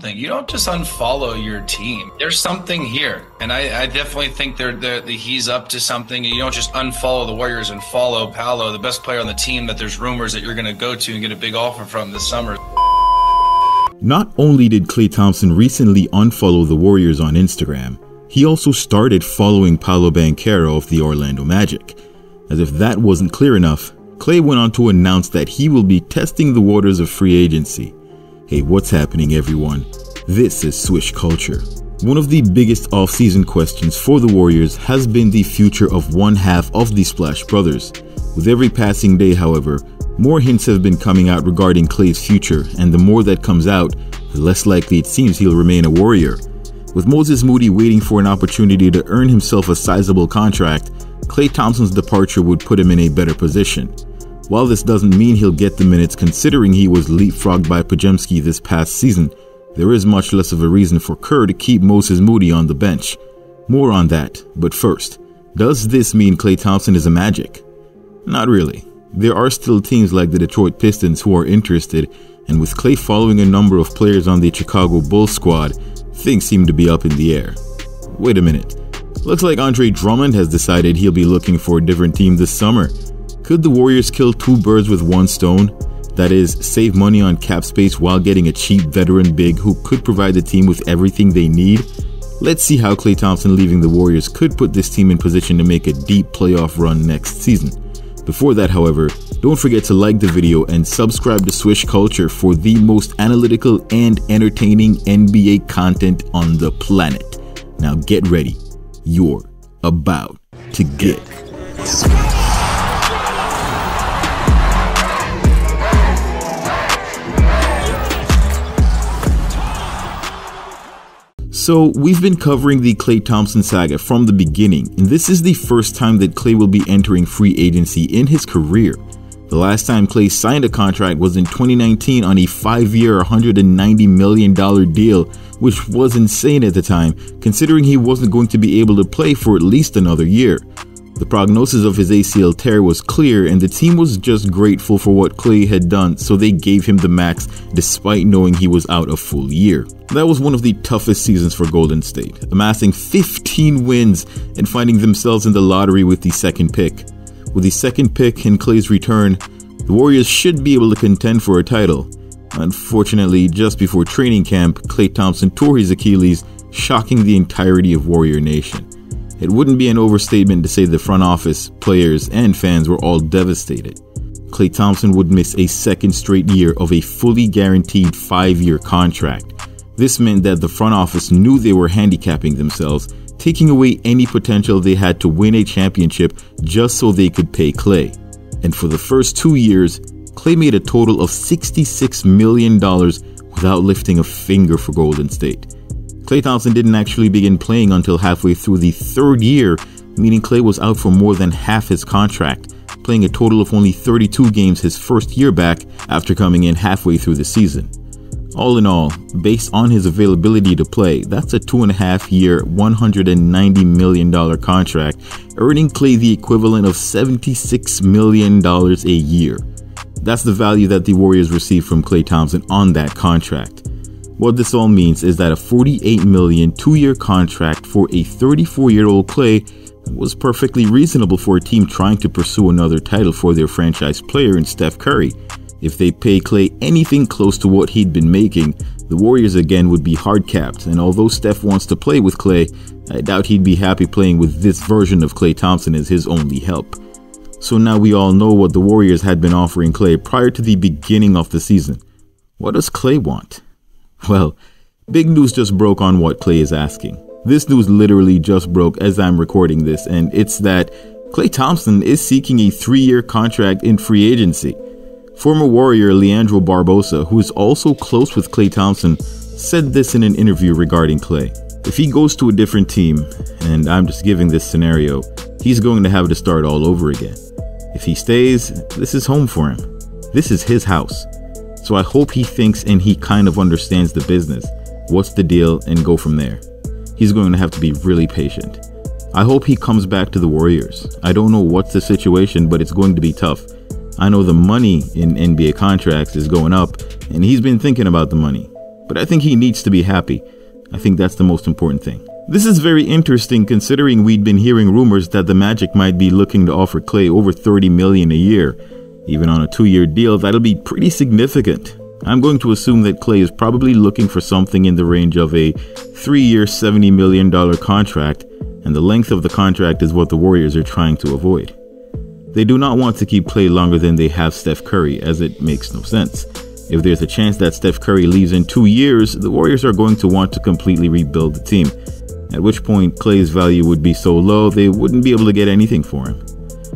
You don't just unfollow your team. There's something here, and I definitely think he's up to something. You don't just unfollow the Warriors and follow Paolo, the best player on the team that there's rumors that you're going to go to and get a big offer from this summer. Not only did Klay Thompson recently unfollow the Warriors on Instagram, he also started following Paolo Banchero of the Orlando Magic. As if that wasn't clear enough, Klay went on to announce that he will be testing the waters of free agency. Hey, what's happening, everyone? This is Swish Culture. One of the biggest off-season questions for the Warriors has been the future of one half of the Splash Brothers. With every passing day, however, more hints have been coming out regarding Klay's future, and the more that comes out, the less likely it seems he'll remain a Warrior. With Moses Moody waiting for an opportunity to earn himself a sizable contract, Klay Thompson's departure would put him in a better position. While this doesn't mean he'll get the minutes considering he was leapfrogged by Podziemski this past season, there is much less of a reason for Kerr to keep Moses Moody on the bench. More on that, but first, does this mean Klay Thompson is a Magic? Not really. There are still teams like the Detroit Pistons who are interested, and with Klay following a number of players on the Chicago Bulls squad, things seem to be up in the air. Wait a minute. Looks like Andre Drummond has decided he'll be looking for a different team this summer. Could the Warriors kill two birds with one stone? That is, save money on cap space while getting a cheap veteran big who could provide the team with everything they need? Let's see how Klay Thompson leaving the Warriors could put this team in position to make a deep playoff run next season. Before that, however, don't forget to like the video and subscribe to Swish Culture for the most analytical and entertaining NBA content on the planet. Now get ready. You're about to get So, we've been covering the Klay Thompson saga from the beginning, and this is the first time that Klay will be entering free agency in his career. The last time Klay signed a contract was in 2019 on a 5-year, $190 million deal, which was insane at the time, considering he wasn't going to be able to play for at least another year. The prognosis of his ACL tear was clear, and the team was just grateful for what Klay had done, so they gave him the max despite knowing he was out a full year. That was one of the toughest seasons for Golden State, amassing 15 wins and finding themselves in the lottery with the second pick. With the second pick and Klay's return, the Warriors should be able to contend for a title. Unfortunately, just before training camp, Klay Thompson tore his Achilles, shocking the entirety of Warrior Nation. It wouldn't be an overstatement to say the front office, players, and fans were all devastated. Klay Thompson would miss a second straight year of a fully guaranteed 5-year contract. This meant that the front office knew they were handicapping themselves, taking away any potential they had to win a championship just so they could pay Klay. And for the first 2 years, Klay made a total of $66 million without lifting a finger for Golden State. Klay Thompson didn't actually begin playing until halfway through the third year, meaning Klay was out for more than half his contract, playing a total of only 32 games his first year back after coming in halfway through the season. All in all, based on his availability to play, that's a 2.5-year, $190 million contract, earning Klay the equivalent of $76 million a year. That's the value that the Warriors received from Klay Thompson on that contract. What this all means is that a $48 million 2-year contract for a 34-year-old Klay was perfectly reasonable for a team trying to pursue another title for their franchise player in Steph Curry. If they pay Klay anything close to what he'd been making, the Warriors again would be hard-capped, and although Steph wants to play with Klay, I doubt he'd be happy playing with this version of Klay Thompson as his only help. So now we all know what the Warriors had been offering Klay prior to the beginning of the season. What does Klay want? Well, big news just broke on what Klay is asking. This news literally just broke as I'm recording this, and it's that Klay Thompson is seeking a 3-year contract in free agency. Former Warrior Leandro Barbosa, who is also close with Klay Thompson, said this in an interview regarding Klay. If he goes to a different team, and I'm just giving this scenario, he's going to have to start all over again. If he stays, this is home for him. This is his house. So I hope he thinks and he kind of understands the business, what's the deal, and go from there. He's going to have to be really patient. I hope he comes back to the Warriors. I don't know what's the situation, but it's going to be tough. I know the money in NBA contracts is going up, and he's been thinking about the money. but I think he needs to be happy. I think that's the most important thing. This is very interesting considering we'd been hearing rumors that the Magic might be looking to offer Klay over $30 million a year. Even on a 2-year deal, that'll be pretty significant. I'm going to assume that Klay is probably looking for something in the range of a 3-year $70 million contract, and the length of the contract is what the Warriors are trying to avoid. They do not want to keep Klay longer than they have Steph Curry, as it makes no sense. If there's a chance that Steph Curry leaves in 2 years, the Warriors are going to want to completely rebuild the team, at which point Klay's value would be so low they wouldn't be able to get anything for him.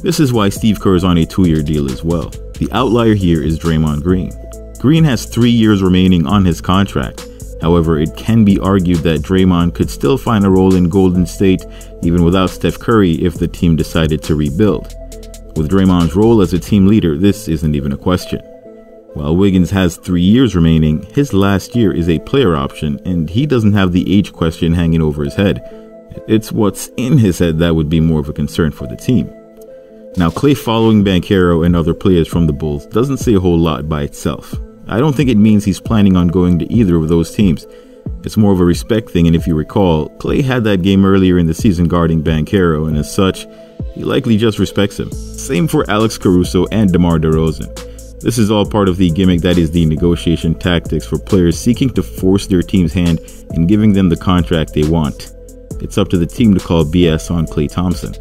This is why Steve Kerr is on a 2-year deal as well. The outlier here is Draymond Green. Green has 3 years remaining on his contract. However, it can be argued that Draymond could still find a role in Golden State even without Steph Curry if the team decided to rebuild. With Draymond's role as a team leader, this isn't even a question. While Wiggins has 3 years remaining, his last year is a player option and he doesn't have the age question hanging over his head. It's what's in his head that would be more of a concern for the team. Now, Klay following Banchero and other players from the Bulls doesn't say a whole lot by itself. I don't think it means he's planning on going to either of those teams. It's more of a respect thing, and if you recall, Klay had that game earlier in the season guarding Banchero, and as such, he likely just respects him. Same for Alex Caruso and DeMar DeRozan. This is all part of the gimmick that is the negotiation tactics for players seeking to force their team's hand in giving them the contract they want. It's up to the team to call BS on Klay Thompson.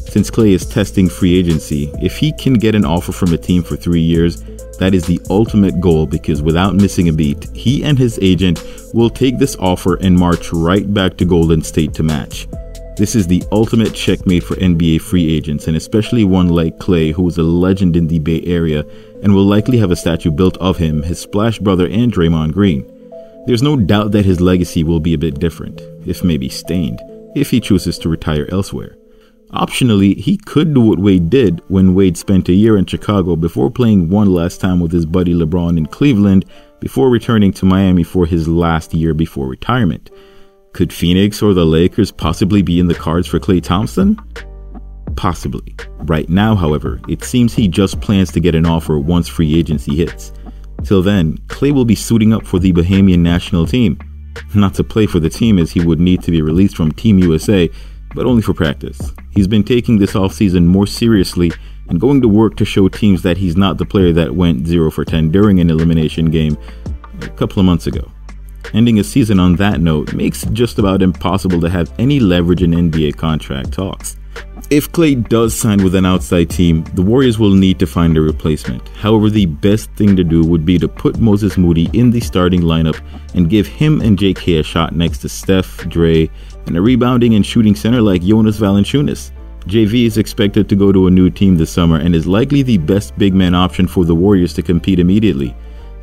Since Klay is testing free agency, if he can get an offer from a team for 3 years, that is the ultimate goal, because without missing a beat, he and his agent will take this offer and march right back to Golden State to match. This is the ultimate checkmate for NBA free agents, and especially one like Klay, who is a legend in the Bay Area and will likely have a statue built of him, his Splash brother, and Draymond Green. There's no doubt that his legacy will be a bit different, if maybe stained, if he chooses to retire elsewhere. Optionally, he could do what Wade did when Wade spent a year in Chicago before playing one last time with his buddy LeBron in Cleveland before returning to Miami for his last year before retirement. Could Phoenix or the Lakers possibly be in the cards for Klay Thompson? Possibly. Right now, however, it seems he just plans to get an offer once free agency hits. Till then, Klay will be suiting up for the Bahamian national team. Not to play for the team, as he would need to be released from Team USA, but only for practice. He's been taking this offseason more seriously and going to work to show teams that he's not the player that went 0 for 10 during an elimination game a couple of months ago. Ending a season on that note makes it just about impossible to have any leverage in NBA contract talks. If Klay does sign with an outside team, the Warriors will need to find a replacement. However, the best thing to do would be to put Moses Moody in the starting lineup and give him and JK a shot next to Steph, Dre, and a rebounding and shooting center like Jonas Valanciunas. JV is expected to go to a new team this summer and is likely the best big man option for the Warriors to compete immediately.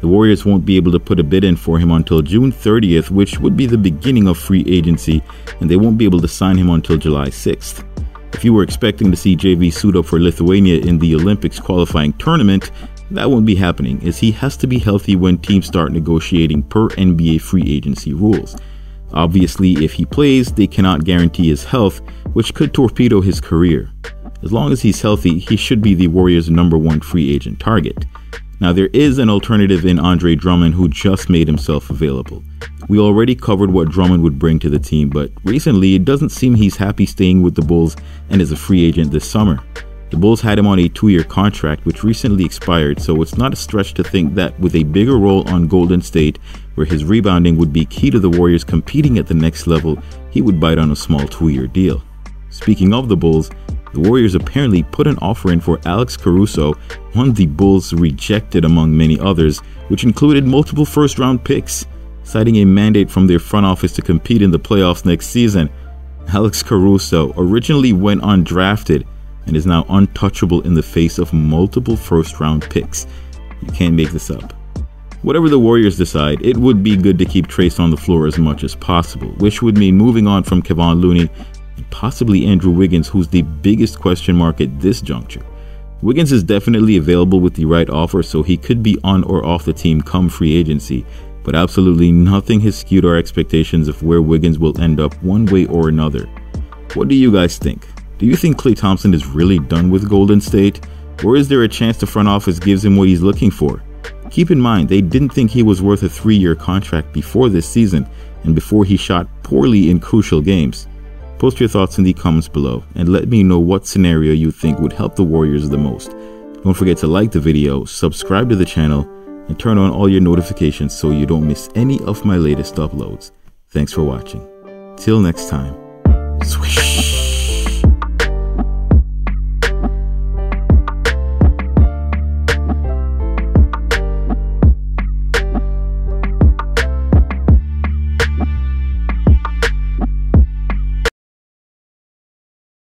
The Warriors won't be able to put a bid in for him until June 30th, which would be the beginning of free agency, and they won't be able to sign him until July 6th. If you were expecting to see JV suit up for Lithuania in the Olympics qualifying tournament, that won't be happening, as he has to be healthy when teams start negotiating per NBA free agency rules. Obviously, if he plays, they cannot guarantee his health, which could torpedo his career. As long as he's healthy, he should be the Warriors' #1 free agent target. Now, there is an alternative in Andre Drummond, who just made himself available. We already covered what Drummond would bring to the team, but recently it doesn't seem he's happy staying with the Bulls and is a free agent this summer. The Bulls had him on a 2-year contract which recently expired, so it's not a stretch to think that with a bigger role on Golden State, where his rebounding would be key to the Warriors competing at the next level, he would bite on a small 2-year deal. Speaking of the Bulls, the Warriors apparently put an offer in for Alex Caruso, one the Bulls rejected among many others, which included multiple first-round picks, citing a mandate from their front office to compete in the playoffs next season. Alex Caruso originally went undrafted and is now untouchable in the face of multiple first-round picks. You can't make this up. Whatever the Warriors decide, it would be good to keep Trace on the floor as much as possible, which would mean moving on from Kevon Looney and possibly Andrew Wiggins, who's the biggest question mark at this juncture. Wiggins is definitely available with the right offer, so he could be on or off the team come free agency, but absolutely nothing has skewed our expectations of where Wiggins will end up one way or another. What do you guys think? Do you think Klay Thompson is really done with Golden State? Or is there a chance the front office gives him what he's looking for? Keep in mind, they didn't think he was worth a 3-year contract before this season and before he shot poorly in crucial games. Post your thoughts in the comments below and let me know what scenario you think would help the Warriors the most. Don't forget to like the video, subscribe to the channel, and turn on all your notifications so you don't miss any of my latest uploads. Thanks for watching. Till next time, swish.